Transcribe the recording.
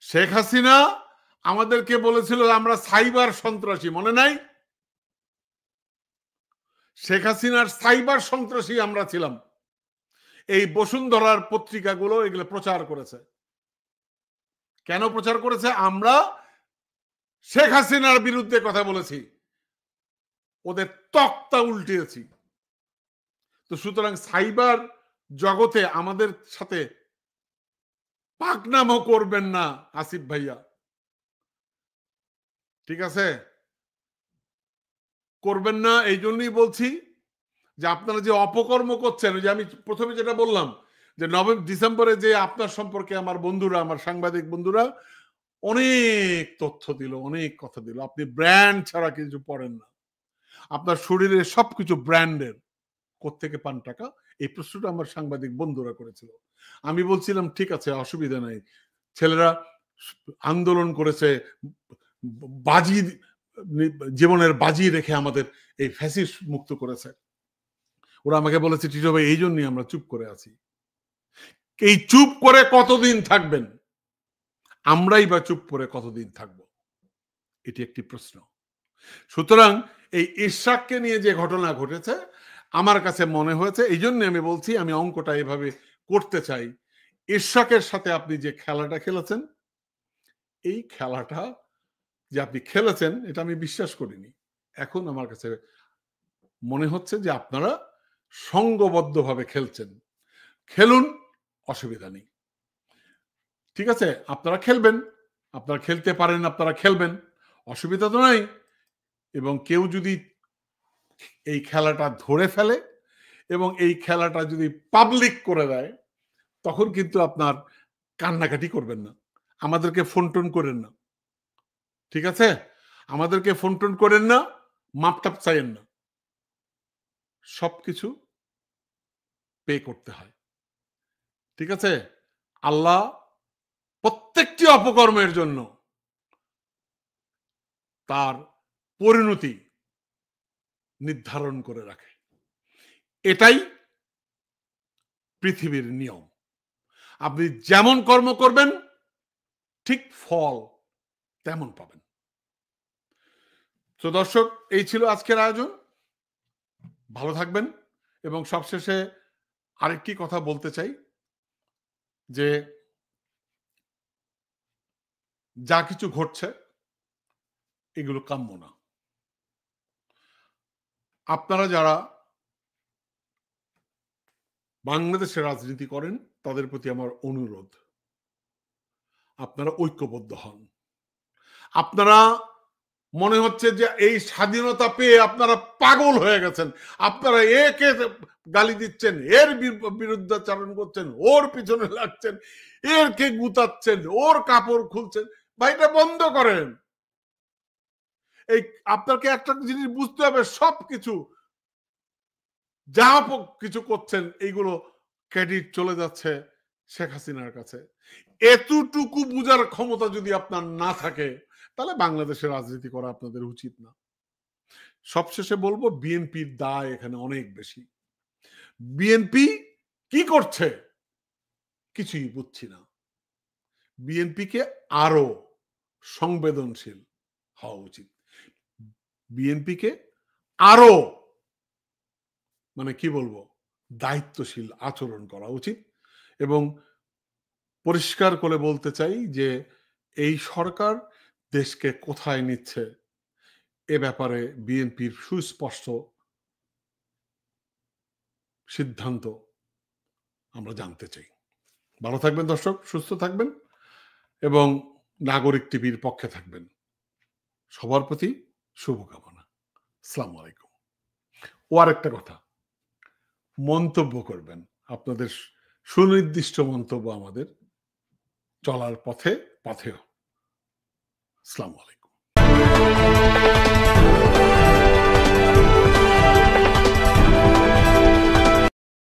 শেখ হাসিনা আমাদেরকে বলেছিল আমরা সাইবার সন্ত্রাসী, মনে নাই? শেখ হাসিনার সাইবার সন্ত্রাসী আমরা ছিলাম। এই বসুন্ধরার পত্রিকাগুলো এগুলো প্রচার করেছে। কেন প্রচার করেছে? আমরা শেখ হাসিনার বিরুদ্ধে কথা বলেছি, ওদের তক্তা উল্টিয়েছি। তো সুতরাং সাইবার জগতে আমাদের সাথে পাকনামো করবেন না আসিফ ভাইয়া, ঠিক আছে? করবেন না। এই জন্যই বলছি যে আপনারা যে অপকর্ম করছেন, যে আমি প্রথমে যেটা বললাম যে ডিসেম্বরে যে আপনার সম্পর্কে আমার বন্ধুরা, আমার সাংবাদিক বন্ধুরা অনেক তথ্য দিল, অনেক কথা দিল। আপনি ব্র্যান্ড ছাড়া কিছু পড়েন না, আপনার শরীরে সবকিছু ব্র্যান্ডের, কোত্থেকে পান টাকা? এই প্রশ্নটা আমার সাংবাদিক বন্ধুরা করেছিল। আমি বলছিলাম ঠিক আছে, অসুবিধা নাই, ছেলেরা আন্দোলন করেছে, বাজি, জীবনের বাজি রেখে আমাদের এই ফ্যাসিস্ট মুক্ত করেছে। ওরা আমাকে বলেছে টিটো ভাই এই জন্যই আমরা চুপ করে আছি। এই চুপ করে কতদিন থাকবেন? আমরাই বা চুপ করে কতদিন থাকব? এটি একটি প্রশ্ন। সুতরাং এই ইশরাককে নিয়ে যে ঘটনা ঘটেছে আমার কাছে মনে হয়েছে, এই জন্য আমি বলছি, আমি অঙ্কটা এভাবে করতে চাই, ইশরাকের সাথে আপনি যে খেলাটা খেলেছেন, এই খেলাটা যে আপনি খেলেছেন এটা আমি বিশ্বাস করিনি। এখন আমার কাছে মনে হচ্ছে যে আপনারা সংঘবদ্ধভাবে খেলছেন। খেলুন, অসুবিধা নেই, ঠিক আছে? আপনারা খেলবেন, আপনারা খেলতে পারেন, আপনারা খেলবেন, অসুবিধা তো নাই। এবং কেউ যদি এই খেলাটা ধরে ফেলে এবং এই খেলাটা যদি পাবলিক করে দেয়, তখন কিন্তু আপনার কান্নাকাটি করবেন না, আমাদেরকে ফোন টোন করেন না, ঠিক আছে? আমাদেরকে ফোন টোন করেন না, মাপটাপ চাইেন না, সবকিছু পে করতে হয়, ঠিক আছে? আল্লাহ প্রত্যেকটি অপকর্মের জন্য তার পরিণতি নির্ধারণ করে রাখে। এটাই পৃথিবীর নিয়ম। আপনি যেমন কর্ম করবেন ঠিক ফল তেমন পাবেন। তো দর্শক, এই ছিল আজকের আয়োজন। ভালো থাকবেন। এবং সবশেষে আরেকটি কথা বলতে চাই যে যা কিছু ঘটছে এগুলো কাম্য না। আপনারা যারা বাংলাদেশে রাজনীতি করেন তাদের প্রতি আমার অনুরোধ, আপনারা ঐক্যবদ্ধ হন। আপনারা মনে হচ্ছে যে এই স্বাধীনতা পেয়ে আপনারা পাগল হয়ে গেছেন, আপনারা একে গালি দিচ্ছেন, এর বিরুদ্ধাচারণ করছেন, ওর পিছনে লাগছেন, এর কে গুতাচ্ছেন, ওর কাপড় খুলছেন। ভাইটা বন্ধ করেন। এই আপনাকে একটা জিনিস বুঝতে হবে, সবকিছু যা কিছু করছেন এইগুলো ক্রেডিট চলে যাচ্ছে শেখ হাসিনার কাছে। এতটুকু বুঝার ক্ষমতা যদি আপনার না থাকে তাহলে বাংলাদেশে রাজনীতি করা আপনাদের উচিত না। সবশেষে বলবো, বিএনপির দায় এখানে অনেক বেশি। বিএনপি কি করছে কিছুই বুঝছি না। বিএনপিকে আরো সংবেদনশীল হওয়া উচিত, বিএনপিকে আরো মানে কি বলবো দায়িত্বশীল আচরণ করা উচিত। এবং পরিষ্কার করে বলতে চাই যে এই সরকার দেশকে কোথায় নিচ্ছে এ ব্যাপারে বিএনপির সুস্পষ্ট সিদ্ধান্ত আমরা জানতে চাই। ভালো থাকবেন দর্শক, সুস্থ থাকবেন এবং নাগরিক টিভির পক্ষে থাকবেন। সবার প্রতি শুভকামনা। আসসালামু আলাইকুম। ও আরেকটা কথা, মন্তব্য করবেন, আপনাদের সুনির্দিষ্ট মন্তব্য আমাদের চলার পথে পাথেয়। আসসালামু আলাইকুম।